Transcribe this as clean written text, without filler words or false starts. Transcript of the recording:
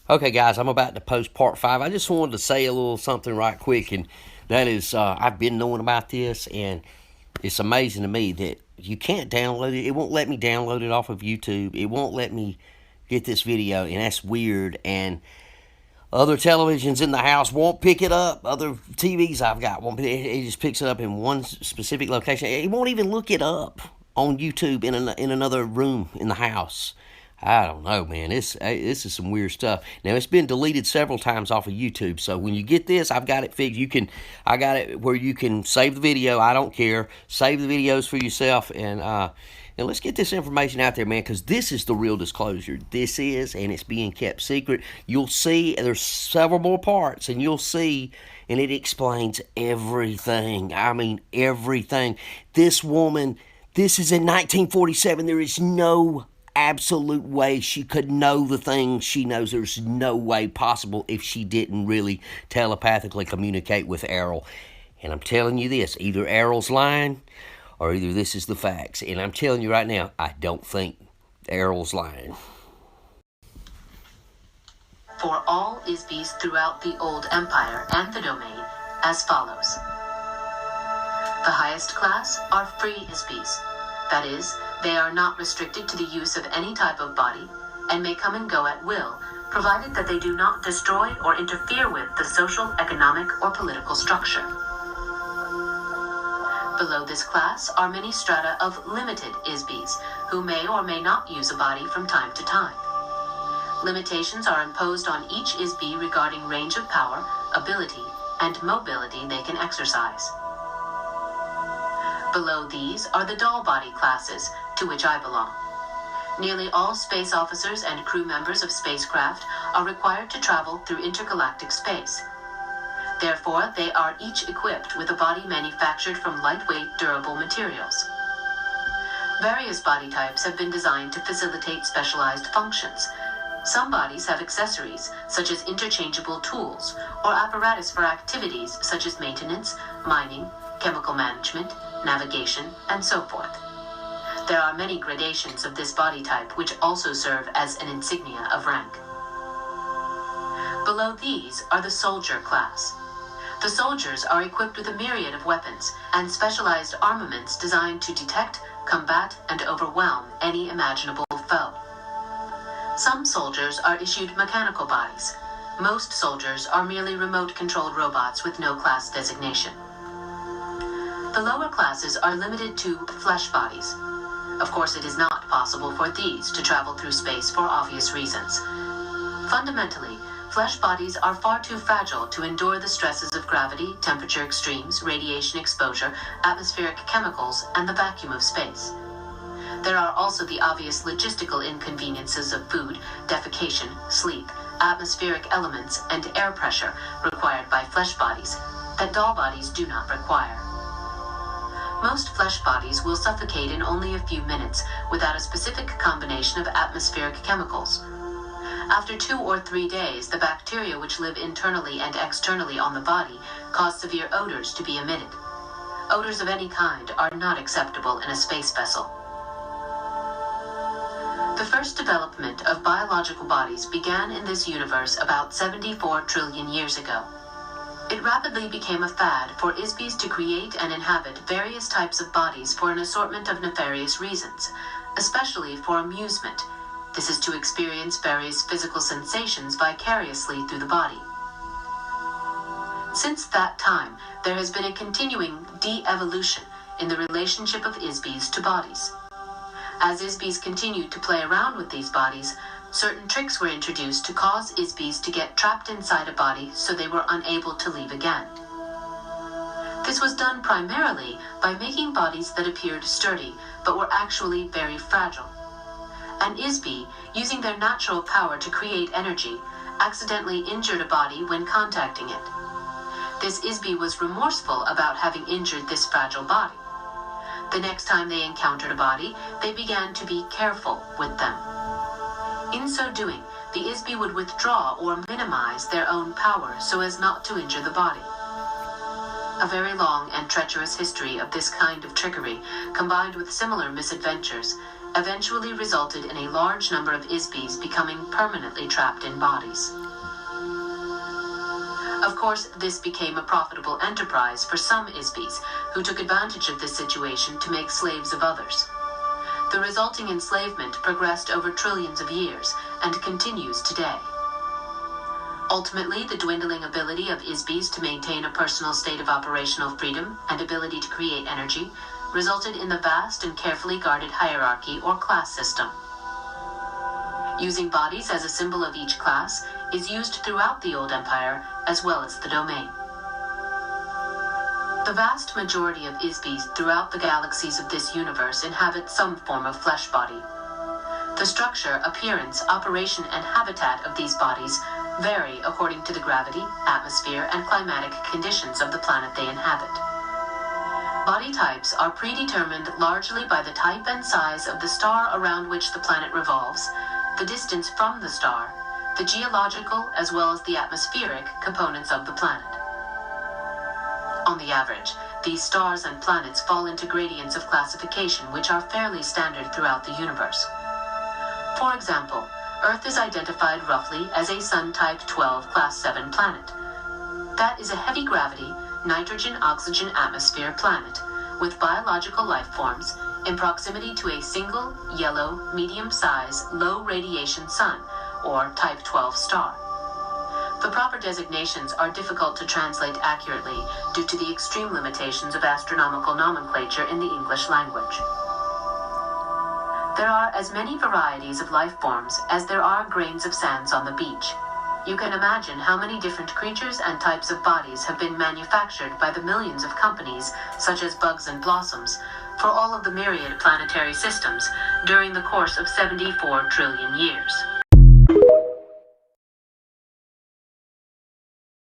Okay, guys, I'm about to post part 5. I just wanted to say a little something right quick, and that is, I've been knowing about this, and it's amazing to me that you can't download it. It won't let me download it off of YouTube. It won't let me get this video, and that's weird. And other televisions in the house won't pick it up. Other TVs I've got won't. It just picks it up in one specific location. It won't even look it up on YouTube in another room in the house. I don't know, man. This is some weird stuff. Now it's been deleted several times off of YouTube. So when you get this, I've got it fixed. I got it where you can save the video. I don't care. Save the videos for yourself, and let's get this information out there, man, because this is the real disclosure. This is, and it's being kept secret. You'll see there's several more parts, and you'll see, and it explains everything. I mean, everything. This woman, this is in 1947. There is no absolute way she could know the things she knows. There's no way possible if she didn't really telepathically communicate with Errol. And I'm telling you this, either Errol's lying or either this is the facts. And I'm telling you right now, I don't think Errol's lying. For all Isbys throughout the Old Empire and the Domain as follows. The highest class are free Isbys. That is, they are not restricted to the use of any type of body and may come and go at will, provided that they do not destroy or interfere with the social, economic, or political structure. Below this class are many strata of limited Isbys, who may or may not use a body from time to time. Limitations are imposed on each Isby regarding range of power, ability, and mobility they can exercise. Below these are the doll body classes, to which I belong. Nearly all space officers and crew members of spacecraft are required to travel through intergalactic space. Therefore, they are each equipped with a body manufactured from lightweight, durable materials. Various body types have been designed to facilitate specialized functions. Some bodies have accessories, such as interchangeable tools, or apparatus for activities such as maintenance, mining, chemical management, navigation, and so forth. There are many gradations of this body type which also serve as an insignia of rank. Below these are the soldier class. The soldiers are equipped with a myriad of weapons and specialized armaments designed to detect, combat, and overwhelm any imaginable foe. Some soldiers are issued mechanical bodies. Most soldiers are merely remote-controlled robots with no class designation. The lower classes are limited to flesh bodies. Of course, it is not possible for these to travel through space for obvious reasons. Fundamentally, flesh bodies are far too fragile to endure the stresses of gravity, temperature extremes, radiation exposure, atmospheric chemicals, and the vacuum of space. There are also the obvious logistical inconveniences of food, defecation, sleep, atmospheric elements, and air pressure required by flesh bodies that doll bodies do not require. Most flesh bodies will suffocate in only a few minutes without a specific combination of atmospheric chemicals. After 2 or 3 days, the bacteria which live internally and externally on the body cause severe odors to be emitted. Odors of any kind are not acceptable in a space vessel. The first development of biological bodies began in this universe about 74 trillion years ago. It rapidly became a fad for Isbys to create and inhabit various types of bodies for an assortment of nefarious reasons, especially for amusement. This is to experience various physical sensations vicariously through the body. Since that time, there has been a continuing de-evolution in the relationship of Isbys to bodies. As Isbys continued to play around with these bodies, certain tricks were introduced to cause Isbys to get trapped inside a body so they were unable to leave again. This was done primarily by making bodies that appeared sturdy but were actually very fragile. An Isby, using their natural power to create energy, accidentally injured a body when contacting it. This Isby was remorseful about having injured this fragile body. The next time they encountered a body, they began to be careful with them. In so doing, the Isby would withdraw or minimize their own power so as not to injure the body. A very long and treacherous history of this kind of trickery, combined with similar misadventures, eventually resulted in a large number of Isbys becoming permanently trapped in bodies. Of course, this became a profitable enterprise for some Isbys, who took advantage of this situation to make slaves of others. The resulting enslavement progressed over trillions of years and continues today. Ultimately, the dwindling ability of Isbys to maintain a personal state of operational freedom and ability to create energy resulted in the vast and carefully guarded hierarchy or class system. Using bodies as a symbol of each class is used throughout the Old Empire as well as the domain. The vast majority of Isbys throughout the galaxies of this universe inhabit some form of flesh body. The structure, appearance, operation, and habitat of these bodies vary according to the gravity, atmosphere, and climatic conditions of the planet they inhabit. Body types are predetermined largely by the type and size of the star around which the planet revolves, the distance from the star, the geological as well as the atmospheric components of the planet. On the average, these stars and planets fall into gradients of classification which are fairly standard throughout the universe. For example, Earth is identified roughly as a Sun Type 12 Class 7 planet. That is a heavy gravity, nitrogen-oxygen atmosphere planet with biological life forms in proximity to a single, yellow, medium-size, low-radiation sun, or Type 12 star. The proper designations are difficult to translate accurately due to the extreme limitations of astronomical nomenclature in the English language. There are as many varieties of life forms as there are grains of sands on the beach. You can imagine how many different creatures and types of bodies have been manufactured by the millions of companies, such as Bugs and Blossoms, for all of the myriad planetary systems during the course of 74 trillion years.